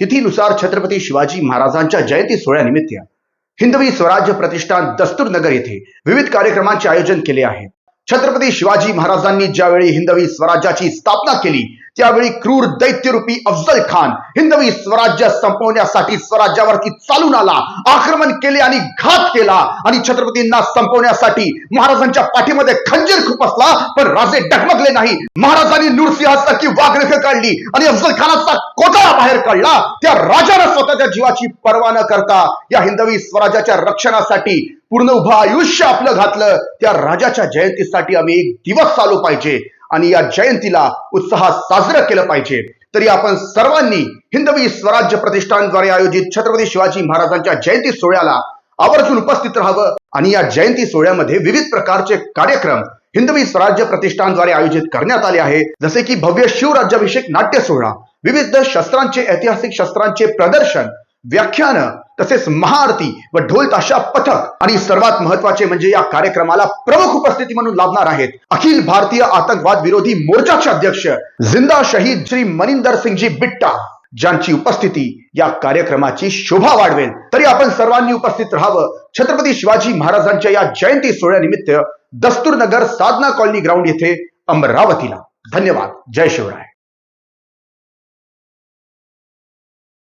तिथीनुसार छत्रपती शिवाजी महाराजांच्या जयंती सोहळ्यानिमित्त हिंदवी स्वराज्य प्रतिष्ठान दस्तूरनगर येथे विविध कार्यक्रमांचे आयोजन केले आहे। छत्रपती शिवाजी महाराजांनी ज्यावेळी हिंदवी स्वराज्याची स्थापना केली त्यावेळी क्रूर दैत्यरूपी अफजल खान हिंदवी स्वराज्य संपवण्यासाठी स्वराज्यावरती चालून आला, आक्रमण केले आणि घात केला आणि छत्रपतींना संपवण्यासाठी महाराजांच्या पाठीमध्ये खंजीर खुपसला, पण राजे डगमगले नाही। महाराजांनी नूरसिंहासारखी वाघनखे काढली आणि अफजल खानाचा कोटळा बाहेर काढला। त्या राजाने स्वतःच्या जीवाची पर्वा न करता या हिंदवी स्वराज्याच्या रक्षणासाठी पूर्ण उभं आयुष्य आपलं घातलं। त्या राजाच्या जयंतीसाठी आम्ही एक दिवस चालू पाहिजे आणि या जयंतीला उत्साहात साजरं केलं पाहिजे। तरी आपण सर्वांनी हिंदवी स्वराज्य प्रतिष्ठानद्वारे आयोजित छत्रपती शिवाजी महाराजांच्या जयंती सोहळ्याला आवर्जून उपस्थित राहावं आणि या जयंती सोहळ्यामध्ये विविध प्रकारचे कार्यक्रम हिंदवी स्वराज्य प्रतिष्ठानद्वारे आयोजित करण्यात आले आहे, जसे की भव्य शिवराज्याभिषेक नाट्य सोहळा, विविध शस्त्रांचे ऐतिहासिक शस्त्रांचे प्रदर्शन, व्याख्यान, तसेच महाआरती व ढोल ताशा पथक आणि सर्वात महत्त्वाचे म्हणजे या कार्यक्रमाला प्रमुख उपस्थिती म्हणून लाभणार आहेत अखिल भारतीय आतंकवाद विरोधी मोर्चाचे अध्यक्ष जिंदा शहीद श्री मनिंदर सिंगजी बिट्टा, ज्यांची उपस्थिती या कार्यक्रमाची शोभा वाढवेल। तरी आपण सर्वांनी उपस्थित राहावं छत्रपती शिवाजी महाराजांच्या या जयंती सोहळ्यानिमित्त दस्तूरनगर साधना कॉलनी ग्राउंड येथे अमरावतीला। धन्यवाद। जय शिवराय।